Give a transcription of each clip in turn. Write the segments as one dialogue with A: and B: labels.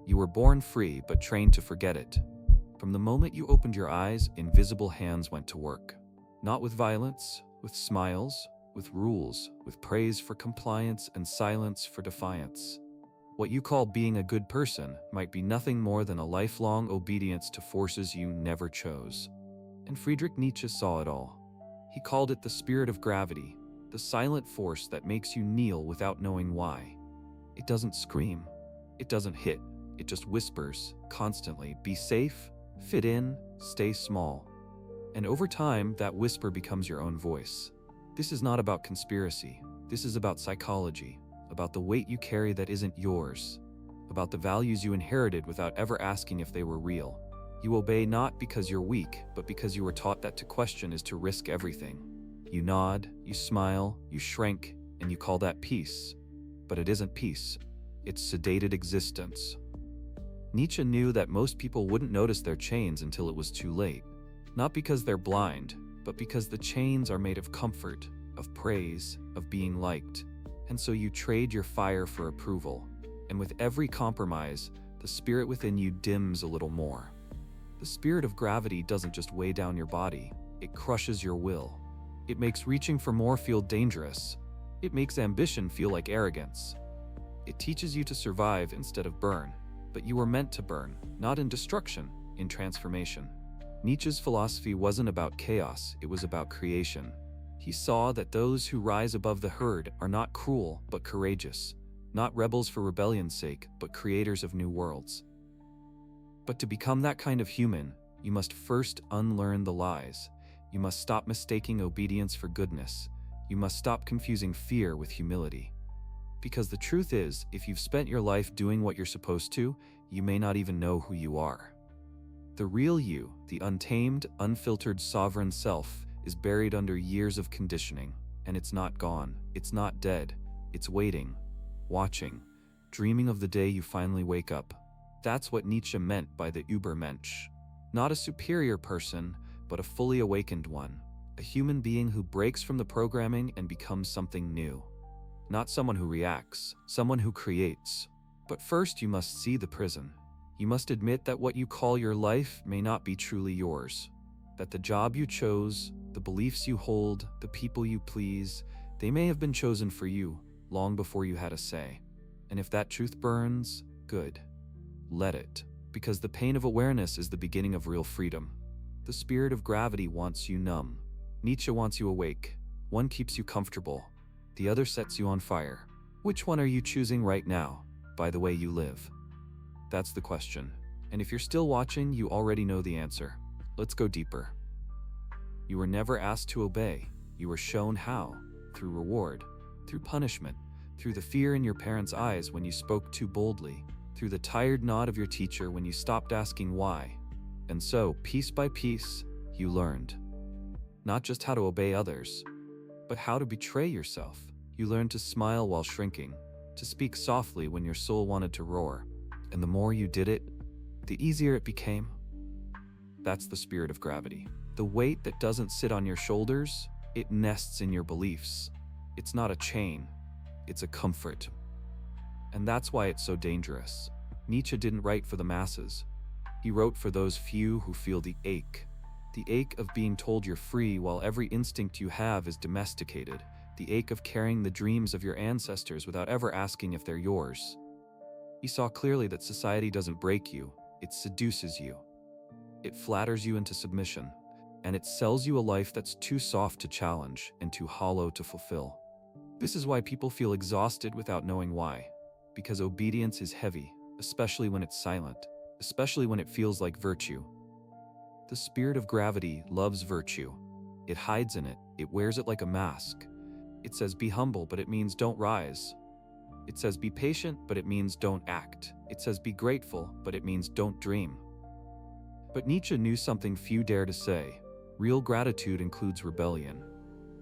A: You were born free but trained to forget it. From the moment you opened your eyes, invisible hands went to work. Not with violence, with smiles, with rules, with praise for compliance and silence for defiance. What you call being a good person might be nothing more than a lifelong obedience to forces you never chose. And Friedrich Nietzsche saw it all. He called it the spirit of gravity, the silent force that makes you kneel without knowing why. It doesn't scream. It doesn't hit. It just whispers, constantly, be safe, fit in, stay small. And over time, that whisper becomes your own voice. This is not about conspiracy. This is about psychology, about the weight you carry that isn't yours, about the values you inherited without ever asking if they were real. You obey not because you're weak, but because you were taught that to question is to risk everything. You nod, you smile, you shrink, and you call that peace. But it isn't peace. It's sedated existence. Nietzsche knew that most people wouldn't notice their chains until it was too late. Not because they're blind, but because the chains are made of comfort, of praise, of being liked. And so you trade your fire for approval. And with every compromise, the spirit within you dims a little more. The spirit of gravity doesn't just weigh down your body, it crushes your will. It makes reaching for more feel dangerous. It makes ambition feel like arrogance. It teaches you to survive instead of burn. But you were meant to burn, not in destruction, in transformation. Nietzsche's philosophy wasn't about chaos, it was about creation. He saw that those who rise above the herd are not cruel, but courageous. Not rebels for rebellion's sake, but creators of new worlds. But to become that kind of human, you must first unlearn the lies. You must stop mistaking obedience for goodness. You must stop confusing fear with humility. Because the truth is, if you've spent your life doing what you're supposed to, you may not even know who you are. The real you, the untamed, unfiltered sovereign self, is buried under years of conditioning, and it's not gone, it's not dead, it's waiting, watching, dreaming of the day you finally wake up. That's what Nietzsche meant by the Übermensch. Not a superior person, but a fully awakened one, a human being who breaks from the programming and becomes something new. Not someone who reacts, someone who creates. But first you must see the prison. You must admit that what you call your life may not be truly yours. That the job you chose, the beliefs you hold, the people you please, they may have been chosen for you long before you had a say. And if that truth burns, good. Let it. Because the pain of awareness is the beginning of real freedom. The spirit of gravity wants you numb. Nietzsche wants you awake. One keeps you comfortable. The other sets you on fire. Which one are you choosing right now, by the way you live? That's the question. And if you're still watching, you already know the answer. Let's go deeper. You were never asked to obey. You were shown how. Through reward, through punishment, through the fear in your parents' eyes when you spoke too boldly, through the tired nod of your teacher when you stopped asking why. And so, piece by piece, you learned. Not just how to obey others, but how to betray yourself. You learned to smile while shrinking, to speak softly when your soul wanted to roar. And the more you did it, the easier it became. That's the spirit of gravity. The weight that doesn't sit on your shoulders, it nests in your beliefs. It's not a chain, it's a comfort. And that's why it's so dangerous. Nietzsche didn't write for the masses. He wrote for those few who feel the ache of being told you're free while every instinct you have is domesticated, the ache of carrying the dreams of your ancestors without ever asking if they're yours. He saw clearly that society doesn't break you, it seduces you. It flatters you into submission, and it sells you a life that's too soft to challenge and too hollow to fulfill. This is why people feel exhausted without knowing why. Because obedience is heavy, especially when it's silent, especially when it feels like virtue. The spirit of gravity loves virtue. It hides in it, it wears it like a mask. It says be humble, but it means don't rise. It says be patient, but it means don't act. It says be grateful, but it means don't dream. But Nietzsche knew something few dare to say. Real gratitude includes rebellion.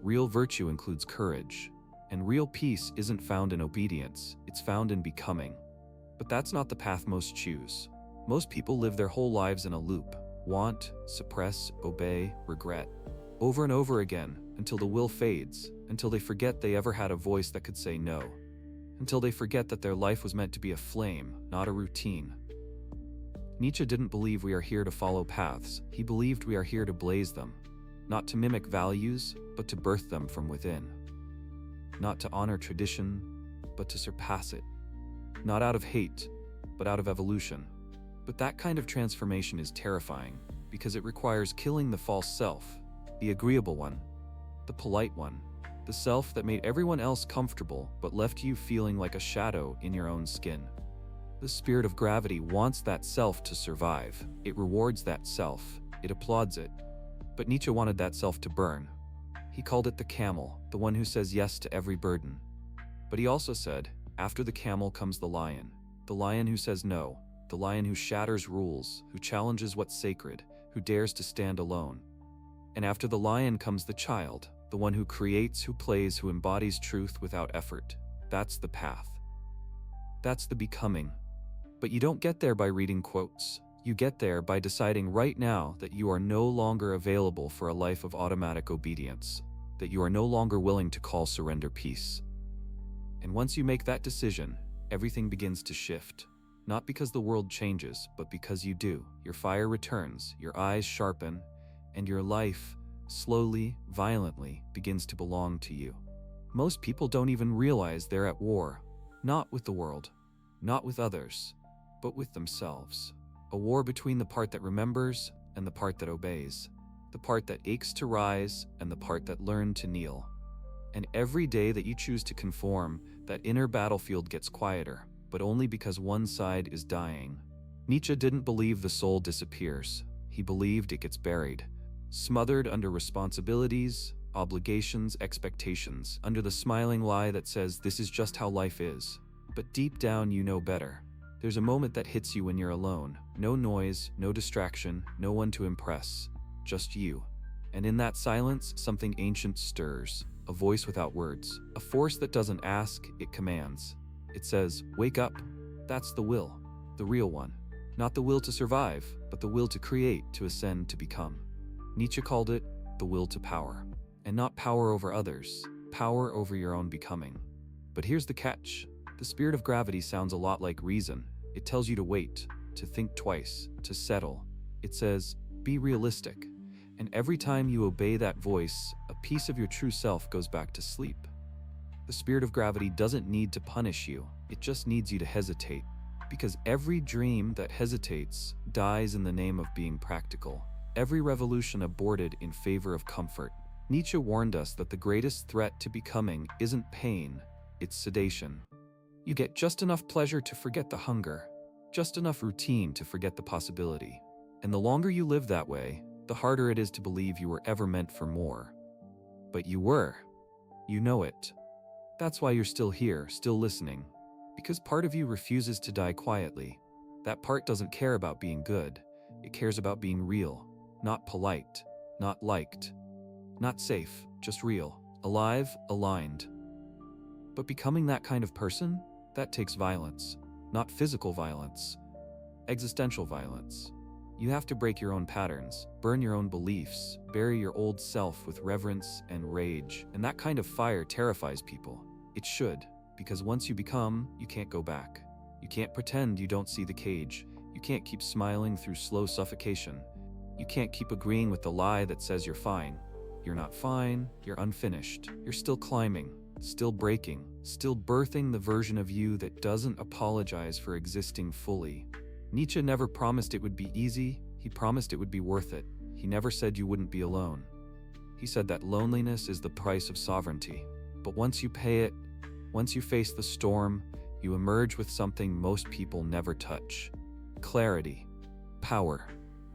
A: Real virtue includes courage. And real peace isn't found in obedience, it's found in becoming. But that's not the path most choose. Most people live their whole lives in a loop. Want, suppress, obey, regret. Over and over again, until the will fades, until they forget they ever had a voice that could say no. Until they forget that their life was meant to be a flame, not a routine. Nietzsche didn't believe we are here to follow paths, he believed we are here to blaze them. Not to mimic values, but to birth them from within. Not to honor tradition, but to surpass it. Not out of hate, but out of evolution. But that kind of transformation is terrifying, because it requires killing the false self, the agreeable one, the polite one, the self that made everyone else comfortable but left you feeling like a shadow in your own skin. The spirit of gravity wants that self to survive. It rewards that self. It applauds it. But Nietzsche wanted that self to burn. He called it the camel, the one who says yes to every burden. But he also said, after the camel comes the lion who says no, the lion who shatters rules, who challenges what's sacred, who dares to stand alone. And after the lion comes the child, the one who creates, who plays, who embodies truth without effort. That's the path. That's the becoming. But you don't get there by reading quotes. You get there by deciding right now that you are no longer available for a life of automatic obedience, that you are no longer willing to call surrender peace. And once you make that decision, everything begins to shift. Not because the world changes, but because you do. Your fire returns, your eyes sharpen, and your life, slowly, violently, begins to belong to you. Most people don't even realize they're at war, not with the world, not with others, but with themselves. A war between the part that remembers and the part that obeys, the part that aches to rise and the part that learned to kneel. And every day that you choose to conform, that inner battlefield gets quieter, but only because one side is dying. Nietzsche didn't believe the soul disappears. He believed it gets buried, smothered under responsibilities, obligations, expectations, under the smiling lie that says this is just how life is. But deep down you know better. There's a moment that hits you when you're alone. No noise, no distraction, no one to impress. Just you. And in that silence, something ancient stirs. A voice without words. A force that doesn't ask, it commands. It says, wake up. That's the will. The real one. Not the will to survive, but the will to create, to ascend, to become. Nietzsche called it the will to power. And not power over others. Power over your own becoming. But here's the catch. The spirit of gravity sounds a lot like reason. It tells you to wait, to think twice, to settle. It says, be realistic. And every time you obey that voice, a piece of your true self goes back to sleep. The spirit of gravity doesn't need to punish you. It just needs you to hesitate. Because every dream that hesitates dies in the name of being practical. Every revolution aborted in favor of comfort. Nietzsche warned us that the greatest threat to becoming isn't pain, it's sedation. You get just enough pleasure to forget the hunger, just enough routine to forget the possibility. And the longer you live that way, the harder it is to believe you were ever meant for more. But you were. You know it. That's why you're still here, still listening. Because part of you refuses to die quietly. That part doesn't care about being good. It cares about being real. Not polite. Not liked. Not safe. Just real. Alive, aligned. But becoming that kind of person, that takes violence. Not physical violence. Existential violence. You have to break your own patterns, burn your own beliefs, bury your old self with reverence and rage. And that kind of fire terrifies people. It should, because once you become, you can't go back. You can't pretend you don't see the cage. You can't keep smiling through slow suffocation. You can't keep agreeing with the lie that says you're fine. You're not fine, you're unfinished. You're still climbing, still breaking, still birthing the version of you that doesn't apologize for existing fully. Nietzsche never promised it would be easy, he promised it would be worth it. He never said you wouldn't be alone. He said that loneliness is the price of sovereignty. But once you pay it, once you face the storm, you emerge with something most people never touch. Clarity, power,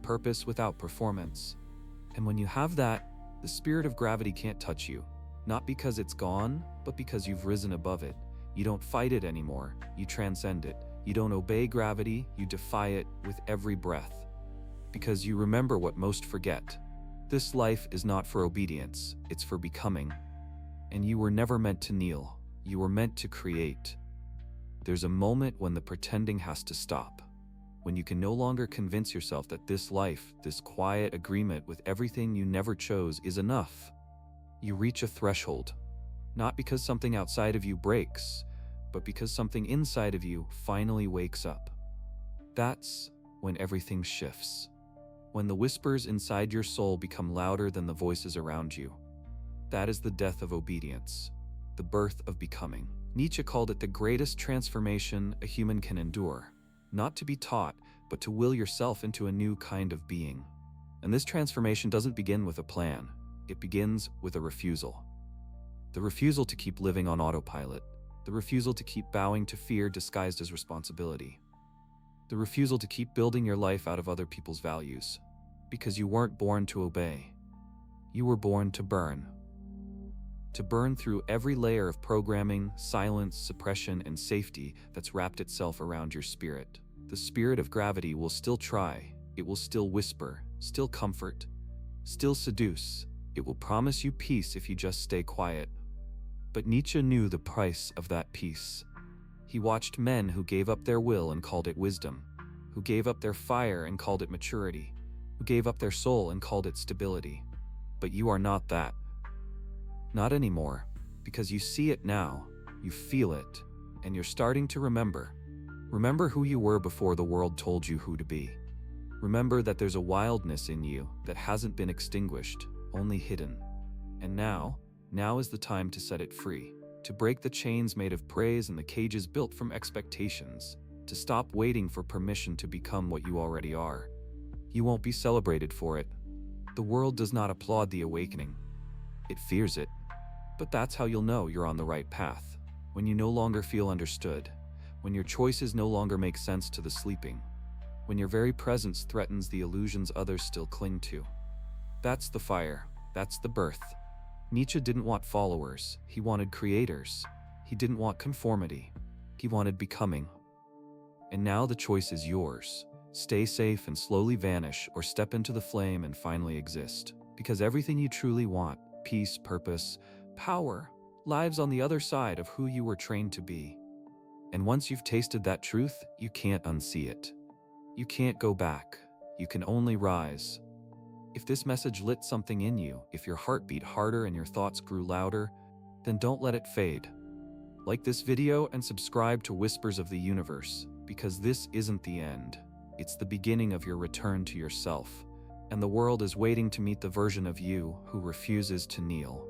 A: purpose without performance. And when you have that, the spirit of gravity can't touch you. Not because it's gone, but because you've risen above it. You don't fight it anymore, you transcend it. You don't obey gravity, you defy it with every breath. Because you remember what most forget. This life is not for obedience, it's for becoming. And you were never meant to kneel, you were meant to create. There's a moment when the pretending has to stop. When you can no longer convince yourself that this life, this quiet agreement with everything you never chose is enough. You reach a threshold. Not because something outside of you breaks, but because something inside of you finally wakes up. That's when everything shifts. When the whispers inside your soul become louder than the voices around you. That is the death of obedience, the birth of becoming. Nietzsche called it the greatest transformation a human can endure, not to be taught, but to will yourself into a new kind of being. And this transformation doesn't begin with a plan, it begins with a refusal. The refusal to keep living on autopilot, the refusal to keep bowing to fear disguised as responsibility, the refusal to keep building your life out of other people's values, because you weren't born to obey. You were born to burn. To burn through every layer of programming, silence, suppression, and safety that's wrapped itself around your spirit. The spirit of gravity will still try, it will still whisper, still comfort, still seduce. It will promise you peace if you just stay quiet. But Nietzsche knew the price of that peace. He watched men who gave up their will and called it wisdom, who gave up their fire and called it maturity, who gave up their soul and called it stability. But you are not that. Not anymore, because you see it now, you feel it, and you're starting to remember. Remember who you were before the world told you who to be. Remember that there's a wildness in you that hasn't been extinguished, only hidden. And now is the time to set it free, to break the chains made of praise and the cages built from expectations, to stop waiting for permission to become what you already are. You won't be celebrated for it. The world does not applaud the awakening. It fears it. But that's how you'll know you're on the right path, when you no longer feel understood, when your choices no longer make sense to the sleeping, when your very presence threatens the illusions others still cling to. That's the fire, that's the birth. Nietzsche didn't want followers, he wanted creators. He didn't want conformity, he wanted becoming. And now the choice is yours. Stay safe and slowly vanish, or step into the flame and finally exist. Because everything you truly want, peace, purpose, power, lives on the other side of who you were trained to be. And once you've tasted that truth, you can't unsee it. You can't go back. You can only rise. If this message lit something in you, if your heart beat harder and your thoughts grew louder, then don't let it fade. Like this video and subscribe to Whispers of the Universe, because this isn't the end. It's the beginning of your return to yourself. And the world is waiting to meet the version of you who refuses to kneel.